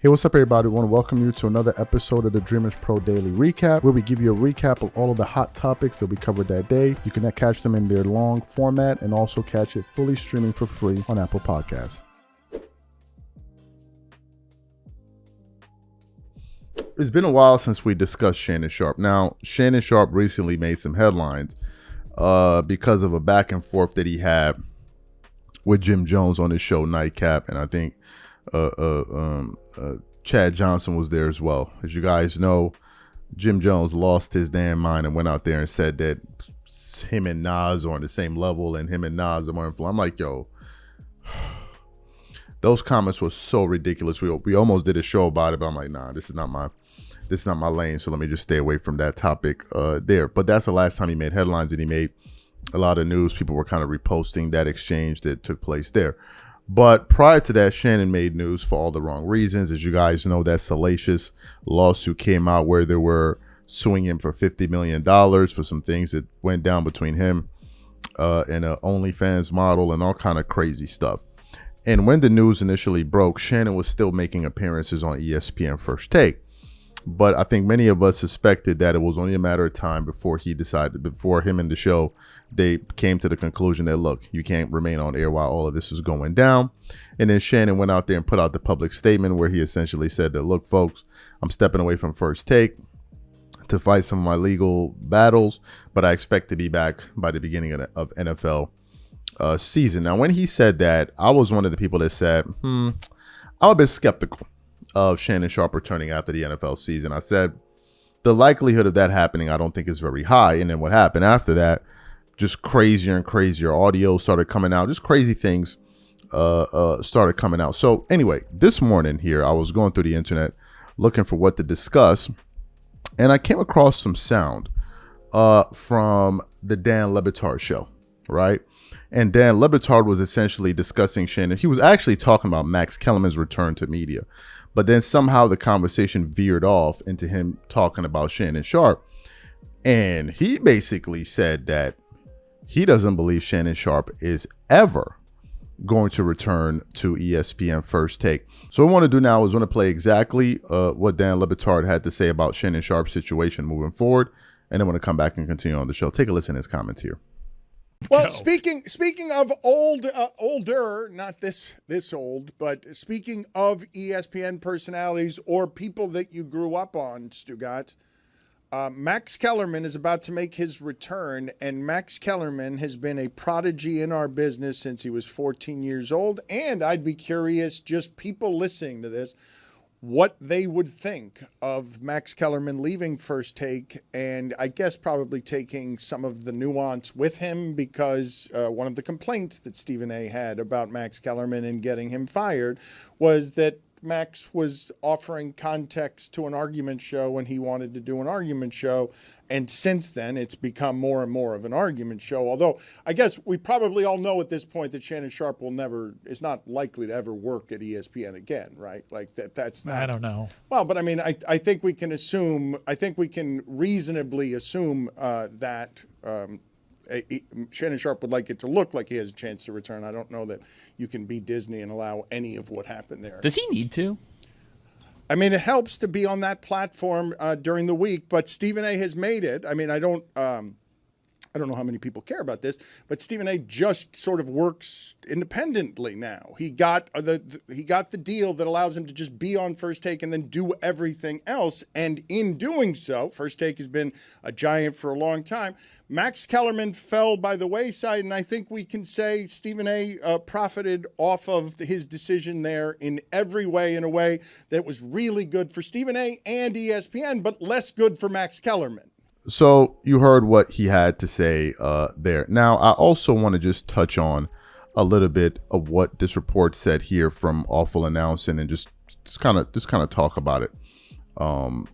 Hey, what's up, everybody? I want to welcome you to another episode of the Dreamers Pro Daily Recap, where we give you a recap of all of the hot topics that we covered that day. You can catch them in their long format and also catch it fully streaming for free on Apple Podcasts. It's been a while since we discussed Shannon Sharpe. Now, Shannon Sharpe recently made some headlines because of a back and forth that he had with Jim Jones on his show Nightcap, and I think Chad Johnson was there as well. As you guys know, Jim Jones lost his damn mind and went out there and said that him and Nas are on the same level and him and Nas are more influential. I'm like, yo, those comments were so ridiculous. We almost did a show about it, but I'm like, nah, this is not my lane. So let me just stay away from that topic there. But that's the last time he made headlines, and he made a lot of news. People were kind of reposting that exchange that took place there. But prior to that, Shannon made news for all the wrong reasons. As you guys know, that salacious lawsuit came out where they were suing him for $50 million for some things that went down between him and an OnlyFans model and all kind of crazy stuff. And when the news initially broke, Shannon was still making appearances on ESPN First Take. But I think many of us suspected that it was only a matter of time before him and the show, they came to the conclusion that, look, you can't remain on air while all of this is going down. And then Shannon went out there and put out the public statement where he essentially said that, look, folks, I'm stepping away from First Take to fight some of my legal battles, but I expect to be back by the beginning of NFL season. Now, when he said that, I was one of the people that said, I'm a bit skeptical of Shannon Sharpe returning after the NFL season. I said the likelihood of that happening I don't think is very high. And then what happened after that, just crazier and crazier audio started coming out. Just crazy things started coming out. So anyway, this morning here, I was going through the internet looking for what to discuss, and I came across some sound from the Dan Le Batard show, right? And Dan Le Batard was essentially discussing Shannon. He was actually talking about Max Kellerman's return to media. But then somehow the conversation veered off into him talking about Shannon Sharpe. And he basically said that he doesn't believe Shannon Sharpe is ever going to return to ESPN First Take. So what I want to do now is I want to play exactly what Dan Le Batard had to say about Shannon Sharpe's situation moving forward. And then I want to come back and continue on the show. Take a listen to his comments here. Well, speaking of older, not this old, but speaking of ESPN personalities or people that you grew up on, Stugat, Max Kellerman is about to make his return, and Max Kellerman has been a prodigy in our business since he was 14 years old, and I'd be curious, just people listening to this, what they would think of Max Kellerman leaving First Take, and I guess probably taking some of the nuance with him, because one of the complaints that Stephen A. had about Max Kellerman and getting him fired was that Max was offering context to an argument show when he wanted to do an argument show. And since then, it's become more and more of an argument show. Although I guess we probably all know at this point that Shannon Sharpe is not likely to ever work at ESPN again, right? Like that's not. I don't know. Well, but I mean, I think we can reasonably assume that Shannon Sharpe would like it to look like he has a chance to return. I don't know that you can be Disney and allow any of what happened there. Does he need to? I mean, it helps to be on that platform during the week, but Stephen A. has made it. I mean, I don't know how many people care about this, but Stephen A. just sort of works independently now. He got the deal that allows him to just be on First Take and then do everything else. And in doing so, First Take has been a giant for a long time. Max Kellerman fell by the wayside, and I think we can say Stephen A. Profited off of his decision there in every way, in a way that was really good for Stephen A. and ESPN, but less good for Max Kellerman. So you heard what he had to say there. Now, I also want to just touch on a little bit of what this report said here from Awful Announcing and just kind of talk about it.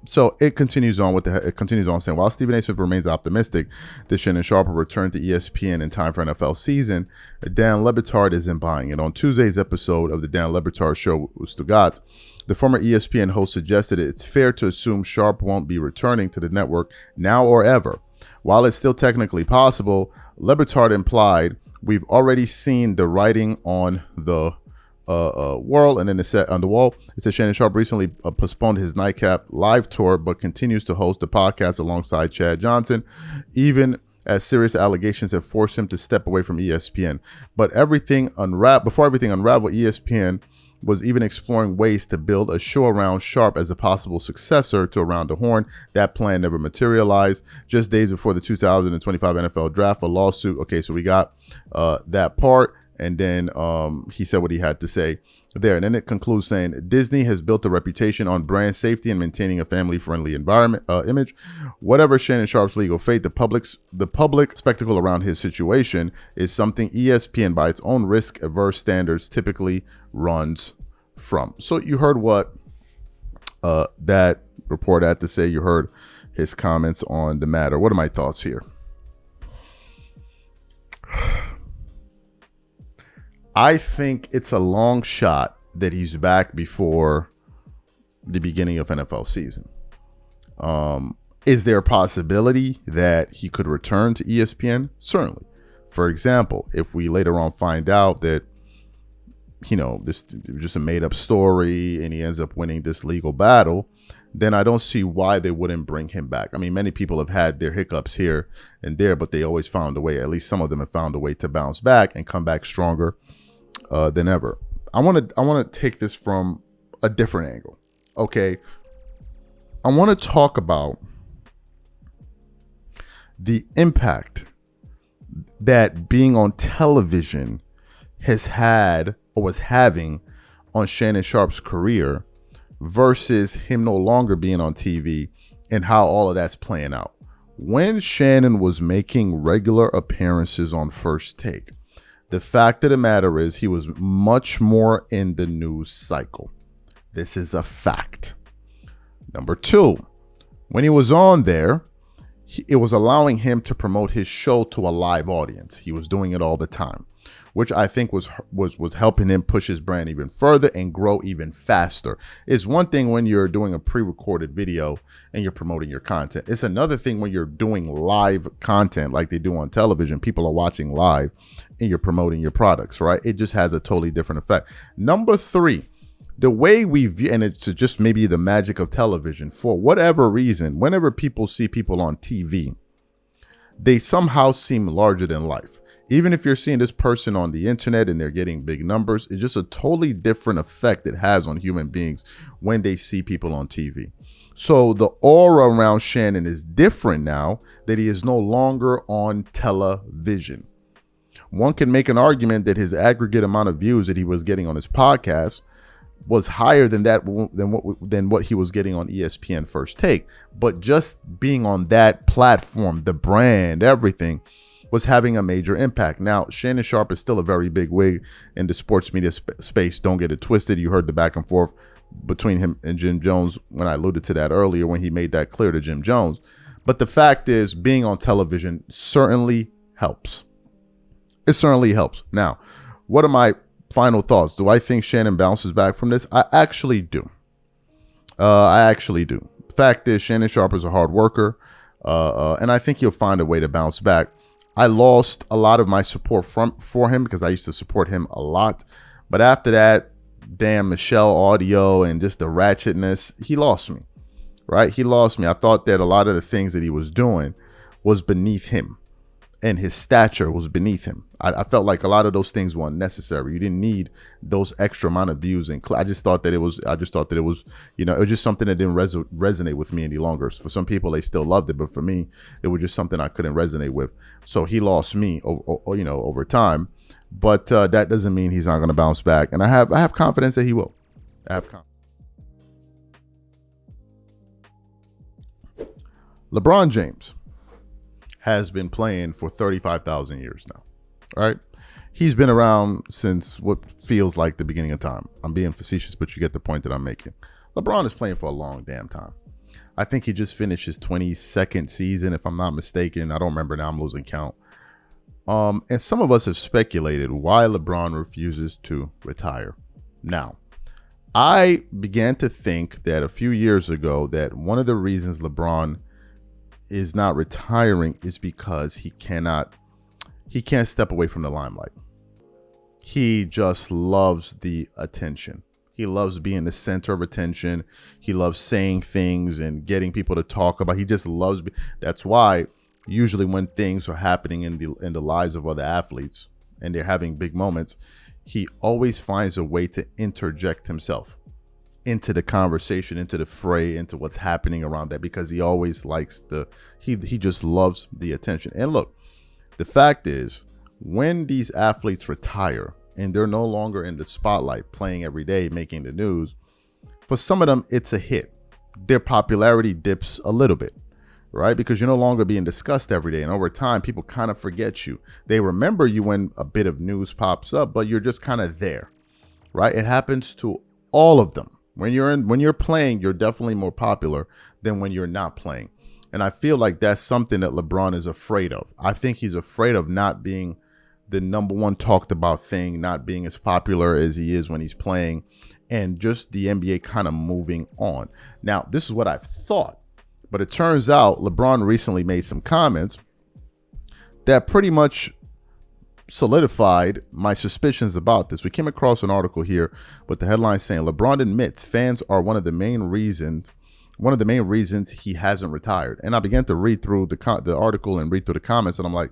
So it continues on saying, while Stephen A. Smith remains optimistic that Shannon Sharpe will return to ESPN in time for NFL season, Dan Le Batard isn't buying it. On Tuesday's episode of the Dan Le Batard Show with Stugat, the former ESPN host suggested it's fair to assume Sharpe won't be returning to the network now or ever. While it's still technically possible, Le Batard implied, we've already seen the writing on the world. And then it said on the wall, it says Shannon Sharpe recently postponed his Nightcap live tour, but continues to host the podcast alongside Chad Johnson, even as serious allegations have forced him to step away from ESPN. But before everything unraveled, ESPN was even exploring ways to build a show around Sharpe as a possible successor to Around the Horn. That plan never materialized. Just days before the 2025 NFL Draft, a lawsuit. Okay, so we got that part. And then he said what he had to say there. And then it concludes saying, Disney has built a reputation on brand safety and maintaining a family-friendly image. Whatever Shannon Sharpe's legal fate, the public spectacle around his situation is something ESPN, by its own risk-averse standards, typically runs from. So you heard what that report had to say. You heard his comments on the matter. What are my thoughts here? I think it's a long shot that he's back before the beginning of NFL season. Is there a possibility that he could return to ESPN? Certainly. For example, if we later on find out that, this was just a made-up story and he ends up winning this legal battle, then I don't see why they wouldn't bring him back. I mean, many people have had their hiccups here and there, but they always found a way. At least some of them have found a way to bounce back and come back stronger than ever. I want to take this from a different angle. Okay, I want to talk about the impact that being on television has had or was having on Shannon Sharpe's career versus him no longer being on TV and how all of that's playing out. When Shannon was making regular appearances on First Take, the fact of the matter is he was much more in the news cycle. This is a fact. Number two, when he was on there, it was allowing him to promote his show to a live audience. He was doing it all the time, which I think was helping him push his brand even further and grow even faster. It's one thing when you're doing a pre-recorded video and you're promoting your content. It's another thing when you're doing live content like they do on television. People are watching live and you're promoting your products, right? It just has a totally different effect. Number three, the way we view, and it's just maybe the magic of television, for whatever reason, whenever people see people on TV, they somehow seem larger than life. Even if you're seeing this person on the internet and they're getting big numbers, it's just a totally different effect it has on human beings when they see people on TV. So the aura around Shannon is different now that he is no longer on television. One can make an argument that his aggregate amount of views that he was getting on his podcast was higher than what he was getting on ESPN First Take. But just being on that platform, the brand, everything was having a major impact. Now, Shannon Sharpe is still a very big wig in the sports media space. Don't get it twisted. You heard the back and forth between him and Jim Jones when I alluded to that earlier when he made that clear to Jim Jones. But the fact is, being on television certainly helps. It certainly helps. Now, what are my final thoughts? Do I think Shannon bounces back from this? I actually do. The fact is, Shannon Sharpe is a hard worker, and I think he'll find a way to bounce back. I lost a lot of my support for him because I used to support him a lot. But after that, damn Michelle audio and just the ratchetness, he lost me, right? He lost me. I thought that a lot of the things that he was doing was beneath him and his stature was beneath him. I felt like a lot of those things were unnecessary. You didn't need those extra amount of views. And I just thought that it was, it was just something that didn't resonate with me any longer. For some people, they still loved it. But for me, it was just something I couldn't resonate with. So he lost me, over time. But that doesn't mean he's not going to bounce back. And I have confidence that he will. I have confidence. LeBron James has been playing for 35,000 years now, right? He's been around since what feels like the beginning of time. I'm being facetious, but you get the point that I'm making. LeBron is playing for a long damn time. I think he just finished his 22nd season, if I'm not mistaken. I don't remember now. I'm losing count. And some of us have speculated why LeBron refuses to retire. Now, I began to think that a few years ago that one of the reasons LeBron is not retiring is because he can't step away from the limelight. he just loves the attention. He loves being the center of attention. He loves saying things and getting people to talk about. He just loves. That's why usually when things are happening in the lives of other athletes and they're having big moments, he always finds a way to interject himself into the conversation, into the fray, into what's happening around that, because he always likes he just loves the attention. And look, the fact is, when these athletes retire and they're no longer in the spotlight playing every day, making the news, for some of them, it's a hit. Their popularity dips a little bit, right? Because you're no longer being discussed every day. And over time, people kind of forget you. They remember you when a bit of news pops up, but you're just kind of there, right? It happens to all of them. When you're playing, you're definitely more popular than when you're not playing. And I feel like that's something that LeBron is afraid of. I think he's afraid of not being the number one talked about thing, not being as popular as he is when he's playing, and just the NBA kind of moving on. Now, this is what I've thought, but it turns out LeBron recently made some comments that pretty much solidified my suspicions about this. We came across an article here with the headline saying LeBron admits fans are one of the main reasons he hasn't retired. And I began to read through the article and read through the comments, and I'm like,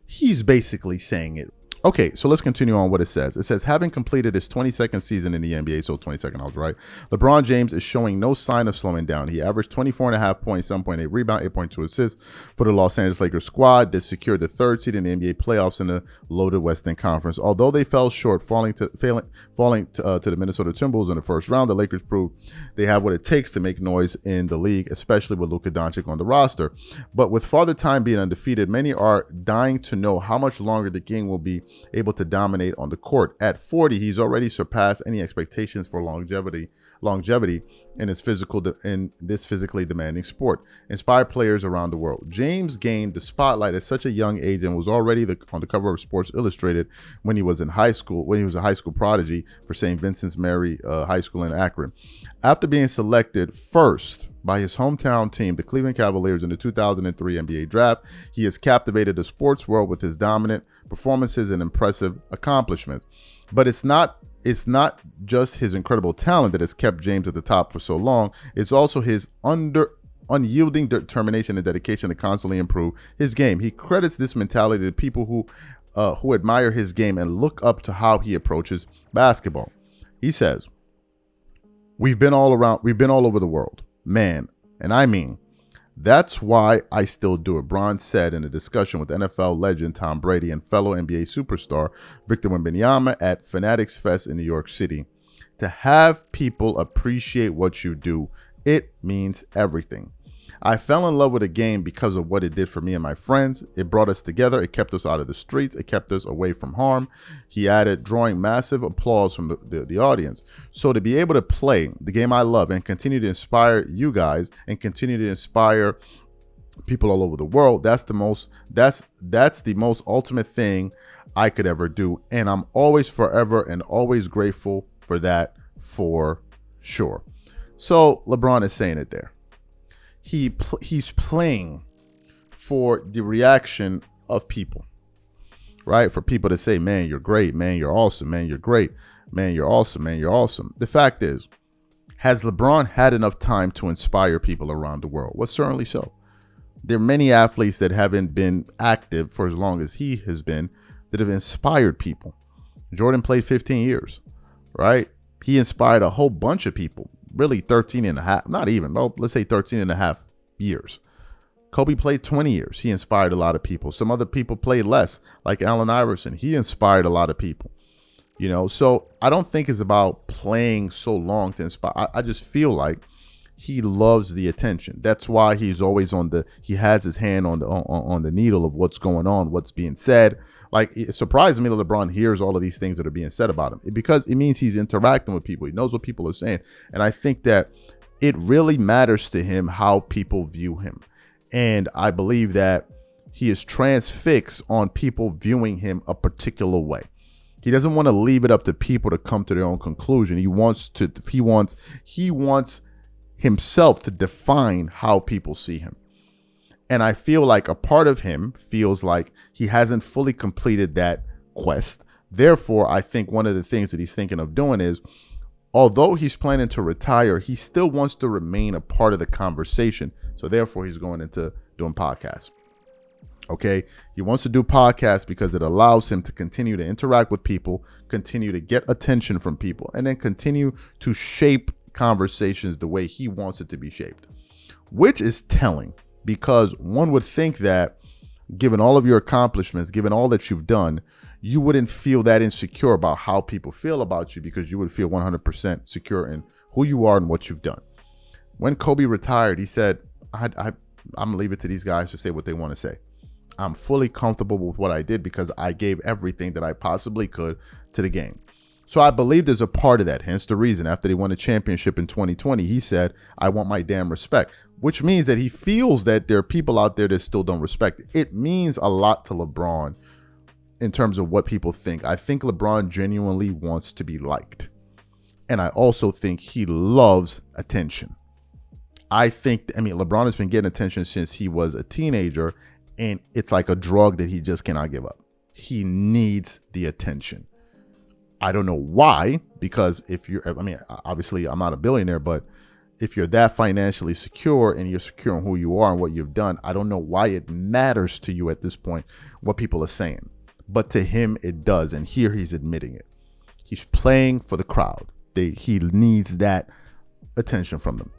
he's basically saying it. Okay, so let's continue on what it says. It says, having completed his 22nd season in the NBA, so 22nd, I was right, LeBron James is showing no sign of slowing down. He averaged 24.5 points, 7.8 rebound, 8.2 assists for the Los Angeles Lakers squad that secured the third seed in the NBA playoffs in the loaded Western Conference. Although they fell short, falling to the Minnesota Timberwolves in the first round, the Lakers proved they have what it takes to make noise in the league, especially with Luka Doncic on the roster. But with Father Time being undefeated, many are dying to know how much longer the King will be able to dominate on the court. At 40, he's already surpassed any expectations for longevity in this physically demanding sport. Inspired players around the world. James gained the spotlight at such a young age and was already on the cover of Sports Illustrated when he was in high school, when he was a high school prodigy for St. Vincent's Mary High School in Akron. After being selected first by his hometown team, the Cleveland Cavaliers, in the 2003 NBA draft, he has captivated the sports world with his dominant performances and impressive accomplishments. But it's not just his incredible talent that has kept James at the top for so long. It's also his unyielding determination and dedication to constantly improve his game. He credits this mentality to people who admire his game and look up to how he approaches basketball. He says, we've been all over the world, man, and I mean, that's why I still do it. Bron said in a discussion with NFL legend Tom Brady and fellow NBA superstar Victor Wembanyama at Fanatics Fest in New York City. To have people appreciate what you do, it means everything. I fell in love with the game because of what it did for me and my friends. It brought us together. It kept us out of the streets. It kept us away from harm. He added, drawing massive applause from the audience. So to be able to play the game I love and continue to inspire you guys and continue to inspire people all over the world, that's the most ultimate thing I could ever do. And I'm always forever and always grateful for that, for sure. So LeBron is saying it there. He's playing for the reaction of people, right? For people to say, man, you're great, man, you're awesome, man, you're great, man, you're awesome, man, you're awesome. The fact is, has LeBron had enough time to inspire people around the world? Well, certainly so. There are many athletes that haven't been active for as long as he has been that have inspired people. Jordan played 15 years, right? He inspired a whole bunch of people. Really 13 and a half, not even, well, let's say 13 and a half years. Kobe played 20 years. He inspired a lot of people. Some other people played less, like Allen Iverson. He inspired a lot of people, so I don't think it's about playing so long to inspire. I just feel like he loves the attention. That's why he's always he has his hand on the needle of what's going on, what's being said. Like, it surprises me that LeBron hears all of these things that are being said about him, because it means he's interacting with people. He knows what people are saying. And I think that it really matters to him how people view him. And I believe that he is transfixed on people viewing him a particular way. He doesn't want to leave it up to people to come to their own conclusion. He wants himself to define how people see him. And I feel like a part of him feels like he hasn't fully completed that quest Therefore, I think one of the things that he's thinking of doing is, although he's planning to retire, he still wants to remain a part of the conversation. So therefore, he's going into doing podcasts. Okay. He wants to do podcasts because it allows him to continue to interact with people, continue to get attention from people, and then continue to shape conversations the way he wants it to be shaped, which is telling, because one would think that given all of your accomplishments, given all that you've done, you wouldn't feel that insecure about how people feel about you, because you would feel 100% secure in who you are and what you've done. When Kobe retired, he said, I'm going to leave it to these guys to say what they want to say. I'm fully comfortable with what I did because I gave everything that I possibly could to the game. So I believe there's a part of that. Hence the reason after they won a championship in 2020, he said, I want my damn respect, which means that he feels that there are people out there that still don't respect it. It means a lot to LeBron in terms of what people think. I think LeBron genuinely wants to be liked. And I also think he loves attention. LeBron has been getting attention since he was a teenager, and it's like a drug that he just cannot give up. He needs the attention. I don't know why, because obviously I'm not a billionaire, but if you're that financially secure and you're secure on who you are and what you've done, I don't know why it matters to you at this point what people are saying. But to him, it does. And here he's admitting it. He's playing for the crowd. He needs that attention from them.